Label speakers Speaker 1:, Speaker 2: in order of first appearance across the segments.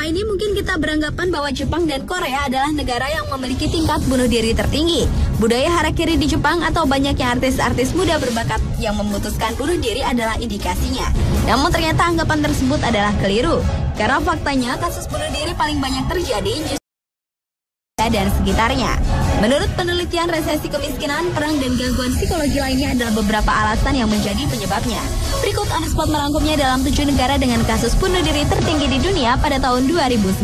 Speaker 1: Selama ini mungkin kita beranggapan bahwa Jepang dan Korea adalah negara yang memiliki tingkat bunuh diri tertinggi. Budaya harakiri di Jepang atau banyaknya artis-artis muda berbakat yang memutuskan bunuh diri adalah indikasinya. Namun ternyata anggapan tersebut adalah keliru. Karena faktanya kasus bunuh diri paling banyak terjadi justru dan sekitarnya. Menurut penelitian, resesi kemiskinan, perang, dan gangguan psikologi lainnya adalah beberapa alasan yang menjadi penyebabnya. Berikut On The Spot merangkumnya dalam 7 negara dengan kasus bunuh diri tertinggi di dunia pada tahun 2011.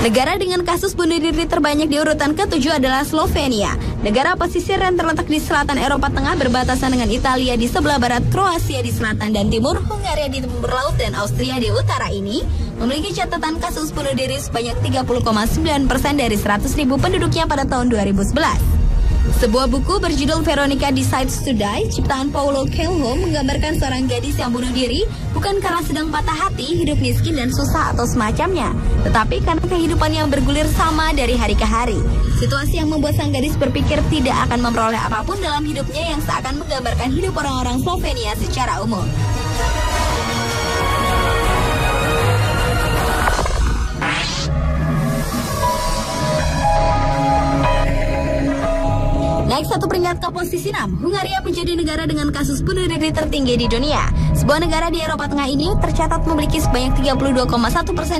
Speaker 1: Negara dengan kasus bunuh diri terbanyak di urutan ke-7 adalah Slovenia. Negara pesisir yang terletak di selatan Eropa Tengah berbatasan dengan Italia di sebelah barat, Kroasia di selatan dan timur, Hungaria di timur laut, dan Austria di utara ini memiliki catatan kasus bunuh diri sebanyak 30,9% dari 100.000 penduduknya pada tahun 2011. Sebuah buku berjudul Veronica Decides to Die, ciptaan Paulo Coelho, menggambarkan seorang gadis yang bunuh diri bukan karena sedang patah hati, hidup miskin dan susah atau semacamnya, tetapi karena kehidupan yang bergulir sama dari hari ke hari. Situasi yang membuat sang gadis berpikir tidak akan memperoleh apapun dalam hidupnya yang seakan menggambarkan hidup orang-orang Slovenia secara umum. Naik satu peringkat ke posisi 6, Hungaria menjadi negara dengan kasus bunuh diri tertinggi di dunia. Sebuah negara di Eropa Tengah ini tercatat memiliki sebanyak 32,1%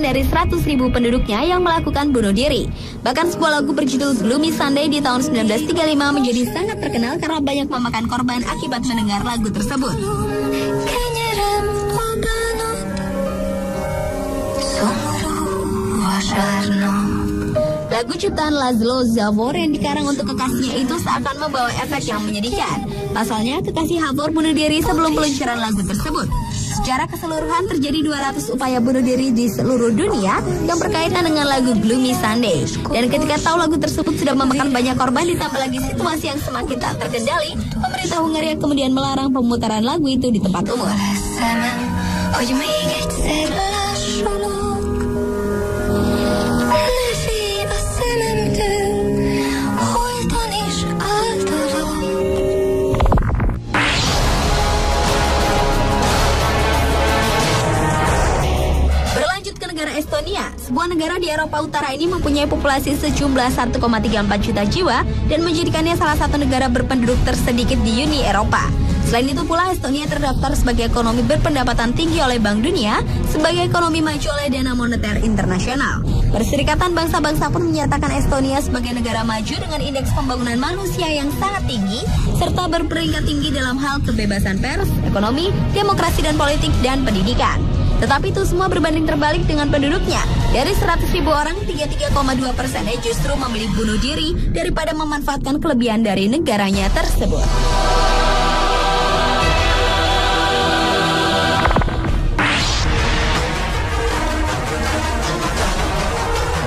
Speaker 1: dari 100.000 penduduknya yang melakukan bunuh diri. Bahkan sebuah lagu berjudul Gloomy Sunday di tahun 1935 menjadi sangat terkenal karena banyak memakan korban akibat mendengar lagu tersebut. Lagu ciptaan Laszlo Zavor yang dikarang untuk kekasihnya itu seakan membawa efek yang menyedihkan. Pasalnya, kekasih Havor bunuh diri sebelum peluncuran lagu tersebut. Secara keseluruhan terjadi 200 upaya bunuh diri di seluruh dunia yang berkaitan dengan lagu Gloomy Sunday. Dan ketika tahu lagu tersebut sudah memakan banyak korban ditambah lagi situasi yang semakin tak terkendali, pemerintah Hungaria kemudian melarang pemutaran lagu itu di tempat umum. Estonia, sebuah negara di Eropa Utara ini mempunyai populasi sejumlah 1,34 juta jiwa dan menjadikannya salah satu negara berpenduduk tersedikit di Uni Eropa. Selain itu pula, Estonia terdaftar sebagai ekonomi berpendapatan tinggi oleh Bank Dunia sebagai ekonomi maju oleh Dana Moneter Internasional. Perserikatan Bangsa-Bangsa pun menyatakan Estonia sebagai negara maju dengan indeks pembangunan manusia yang sangat tinggi serta berperingkat tinggi dalam hal kebebasan pers, ekonomi, demokrasi dan politik dan pendidikan. Tetapi itu semua berbanding terbalik dengan penduduknya. Dari 100.000 orang, 33,2%-nya justru memilih bunuh diri daripada memanfaatkan kelebihan dari negaranya tersebut.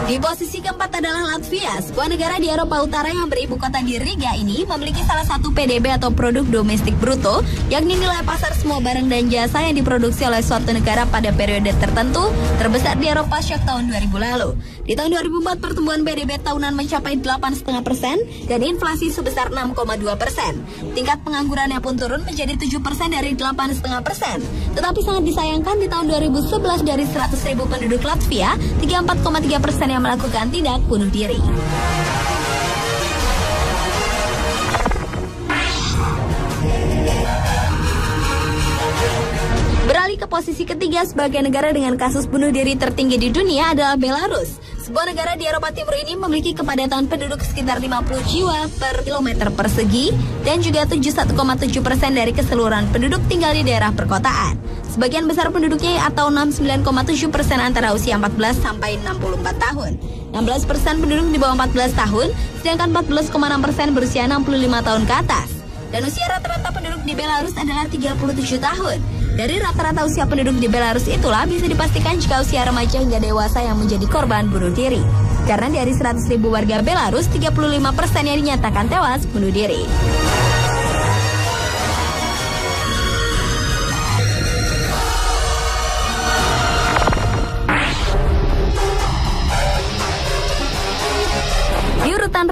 Speaker 1: Di posisi keempat adalah Latvia, sebuah negara di Eropa Utara yang beribu kota di Riga ini memiliki salah satu PDB atau produk domestik bruto, yakni nilai pasar semua barang dan jasa yang diproduksi oleh suatu negara pada periode tertentu terbesar di Eropa sejak tahun 2000 lalu. Di tahun 2004 pertumbuhan PDB tahunan mencapai 8,5% dan inflasi sebesar 6,2%. Tingkat penganggurannya pun turun menjadi 7% dari 8,5%. Tetapi sangat disayangkan di tahun 2011 dari 100.000 penduduk Latvia, 34,3% yang melakukan tindak bunuh diri. Beralih ke posisi ketiga sebagai negara dengan kasus bunuh diri tertinggi di dunia adalah Belarus. Sebuah negara di Eropa Timur ini memiliki kepadatan penduduk sekitar 50 jiwa per kilometer persegi dan juga 71,7% dari keseluruhan penduduk tinggal di daerah perkotaan. Sebagian besar penduduknya atau 69,7% antara usia 14 sampai 64 tahun. 16% penduduk di bawah 14 tahun, sedangkan 14,6% berusia 65 tahun ke atas. Dan usia rata-rata penduduk di Belarus adalah 37 tahun. Dari rata-rata usia penduduk di Belarus itulah bisa dipastikan jika usia remaja hingga dewasa yang menjadi korban bunuh diri. Karena dari 100.000 warga Belarus, 35%-nya dinyatakan tewas bunuh diri.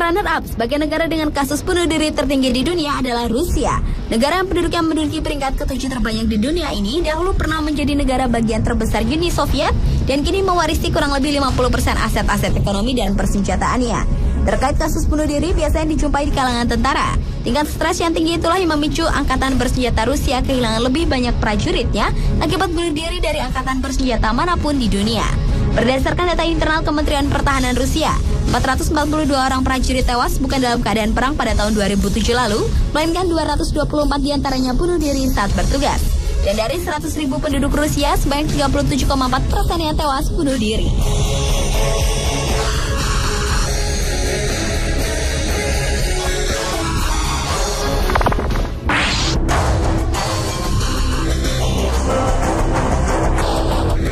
Speaker 1: runner-up sebagai negara dengan kasus bunuh diri tertinggi di dunia adalah Rusia. Negara yang penduduknya menduduki peringkat ke-7 terbanyak di dunia ini dahulu pernah menjadi negara bagian terbesar Uni Soviet dan kini mewarisi kurang lebih 50% aset-aset ekonomi dan persenjataannya. Terkait kasus bunuh diri biasanya dijumpai di kalangan tentara. Tingkat stres yang tinggi itulah yang memicu angkatan bersenjata Rusia kehilangan lebih banyak prajuritnya akibat bunuh diri dari angkatan bersenjata manapun di dunia. Berdasarkan data internal Kementerian Pertahanan Rusia, 442 orang prajurit tewas bukan dalam keadaan perang pada tahun 2007 lalu, melainkan 224 diantaranya bunuh diri saat bertugas. Dan dari 100.000 penduduk Rusia, sebanyak 37,4% yang tewas bunuh diri.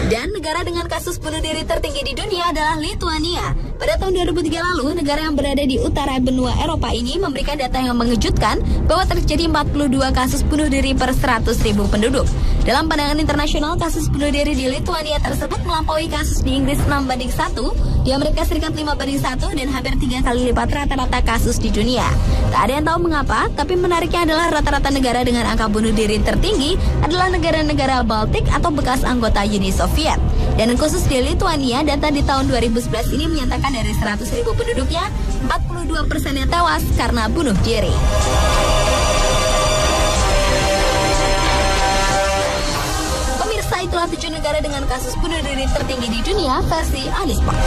Speaker 1: Dan negara dengan kasus bunuh diri tertinggi di dunia adalah Lituania. Pada tahun 2003 lalu, negara yang berada di utara benua Eropa ini memberikan data yang mengejutkan bahwa terjadi 42 kasus bunuh diri per 100.000 penduduk. Dalam pandangan internasional, kasus bunuh diri di Lituania tersebut melampaui kasus di Inggris 6:1, di Amerika Serikat 5:1, dan hampir 3 kali lipat rata-rata kasus di dunia. Tak ada yang tahu mengapa, tapi menariknya adalah rata-rata negara dengan angka bunuh diri tertinggi adalah negara-negara Baltik atau bekas anggota Uni Soviet. Dan khusus di Lituania, data di tahun 2011 ini menyatakan dari 100.000 penduduknya, 42% yang tewas karena bunuh diri. Pemirsa, itulah 7 negara dengan kasus bunuh diri tertinggi di dunia versi Anisport.